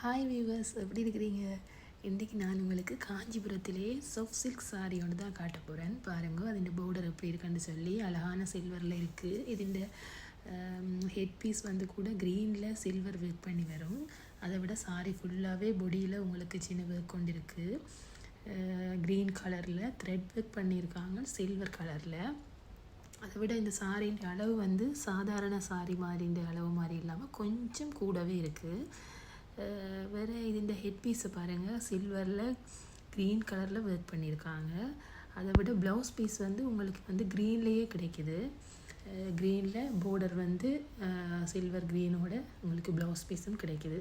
Hi viewers, எப்படி இருக்கிறீங்க? இன்றைக்கி நான் உங்களுக்கு காஞ்சிபுரத்திலே சாஃப்ட் சில்க் சாரி ஒன்று தான் காட்ட போகிறேன். பாருங்கள், அதிൻ്റെ பார்டர் எப்படி இருக்குன்னு சொல்லி அழகான சில்வரில் இருக்குது. இதுண்ட ஹெட் பீஸ் வந்து கூட க்ரீனில் சில்வர் ஒர்க் பண்ணி வரும். அதை விட சாரி ஃபுல்லாகவே பொடியில் உங்களுக்கு சின்ன ஒர்க் கொண்டு இருக்குது. க்ரீன் கலரில் த்ரெட் ஒர்க் பண்ணியிருக்காங்க சில்வர் கலரில். அதை விட இந்த சாரியின் அளவு வந்து சாதாரண சாரி மாதிரின்ற அளவு மாதிரி இல்லாமல் கொஞ்சம் கூடவே இருக்குது. வேறு இந்த ஹெட் பீஸை பாருங்கள், சில்வரில் க்ரீன் கலரில் ஒர்க் பண்ணியிருக்காங்க. அதை விட ப்ளவுஸ் பீஸ் வந்து உங்களுக்கு வந்து க்ரீன்லேயே கிடைக்கிது. க்ரீனில் பார்டர் வந்து சில்வர் க்ரீனோட உங்களுக்கு ப்ளவுஸ் பீஸும் கிடைக்கிது.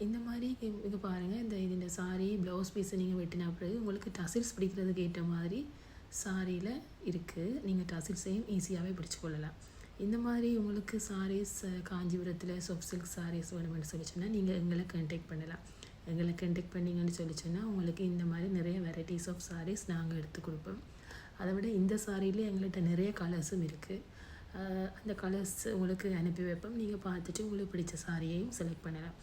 இந்த மாதிரி இது பாருங்கள், இந்த சாரி ப்ளவுஸ் பீஸை நீங்கள் வெட்டின பிறகு உங்களுக்கு டசில்ஸ் பிடிக்கிறதுக்கு ஏற்ற மாதிரி சாரியில் இருக்குது. நீங்கள் டசில்ஸையும் ஈஸியாகவே பிடிச்சிக்கொள்ளலாம். இந்த மாதிரி உங்களுக்கு சாரீஸ் காஞ்சிபுரத்தில் சாஃப்ட் சில்க் சாரீஸ் வேணுமென்னு சொல்லிச்சுன்னா நீங்கள் எங்களை கான்டாக்ட் பண்ணலாம். எங்களை கான்டாக்ட் பண்ணிங்கன்னு சொல்லிச்சுன்னா உங்களுக்கு இந்த மாதிரி நிறைய வெரைட்டிஸ் ஆஃப் சாரீஸ் நாங்கள் எடுத்து கொடுப்போம். அதை விட இந்த சாரியிலே எங்கள்கிட்ட நிறைய கலர்ஸும் இருக்குது. அந்த கலர்ஸ் உங்களுக்கு அனுப்பி வைப்போம். நீங்கள் பார்த்துட்டு உங்களுக்கு பிடிச்ச சாரியையும் செலக்ட் பண்ணலாம்.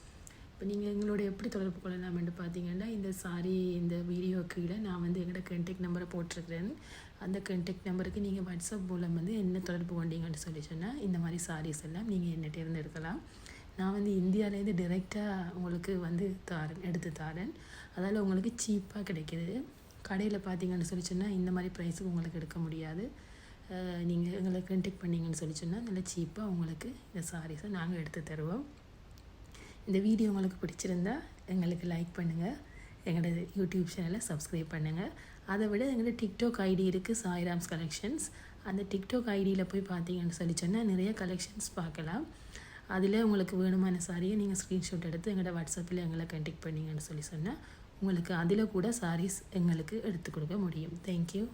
இப்போ நீங்கள் எங்களோட எப்படி தொடர்பு கொள்ளலாம்னு பார்த்தீங்கன்னா, இந்த சாரி இந்த வீடியோ கீழே நான் வந்து எங்களோட கான்டாக்ட் நம்பரை போட்டிருக்கிறேன். அந்த கான்டாக்ட் நம்பருக்கு நீங்கள் வாட்ஸ்அப் மூலம் வந்து என்ன தொடர்பு கொண்டீங்கன்னு சொல்லி சொன்னால் இந்த மாதிரி சாரீஸ் எல்லாம் நீங்கள் என்னகிட்ட இருந்து எடுக்கலாம். நான் வந்து இந்தியாவிலேருந்து டிரெக்டாக உங்களுக்கு வந்து எடுத்து தாரேன். அதால் உங்களுக்கு சீப்பாக கிடைக்கிது. கடையில் பார்த்தீங்கன்னு சொல்லி சொன்னால் இந்த மாதிரி ப்ரைஸுக்கு உங்களுக்கு எடுக்க முடியாது. நீங்கள் எங்களை கான்டாக்ட் பண்ணிங்கன்னு சொல்லி சொன்னால் நல்லா சீப்பாக உங்களுக்கு இந்த சாரீஸை நாங்கள் எடுத்து தருவோம். இந்த வீடியோ உங்களுக்கு பிடிச்சிருந்தா எங்களுக்கு லைக் பண்ணுங்கள், எங்களோட யூடியூப் சேனலை சப்ஸ்கிரைப் பண்ணுங்கள். அதை விட எங்களோட டிக்டாக் ஐடி இருக்குது, சாய்ராம்ஸ் கலெக்ஷன்ஸ். அந்த டிக்டாக் ஐடியில் போய் பார்த்தீங்கன்னு சொல்லி சொன்னால் நிறைய கலெக்ஷன்ஸ் பார்க்கலாம். அதில் உங்களுக்கு வேணுமான சாரியை நீங்கள் ஸ்க்ரீன்ஷாட் எடுத்து எங்களோட வாட்ஸ்அப்பில் எங்களை கான்டாக்ட் பண்ணிங்கன்னு சொல்லி சொன்னால் உங்களுக்கு அதில் கூட சாரீஸ் எங்களுக்கு எடுத்து கொடுக்க முடியும். தேங்க்யூ.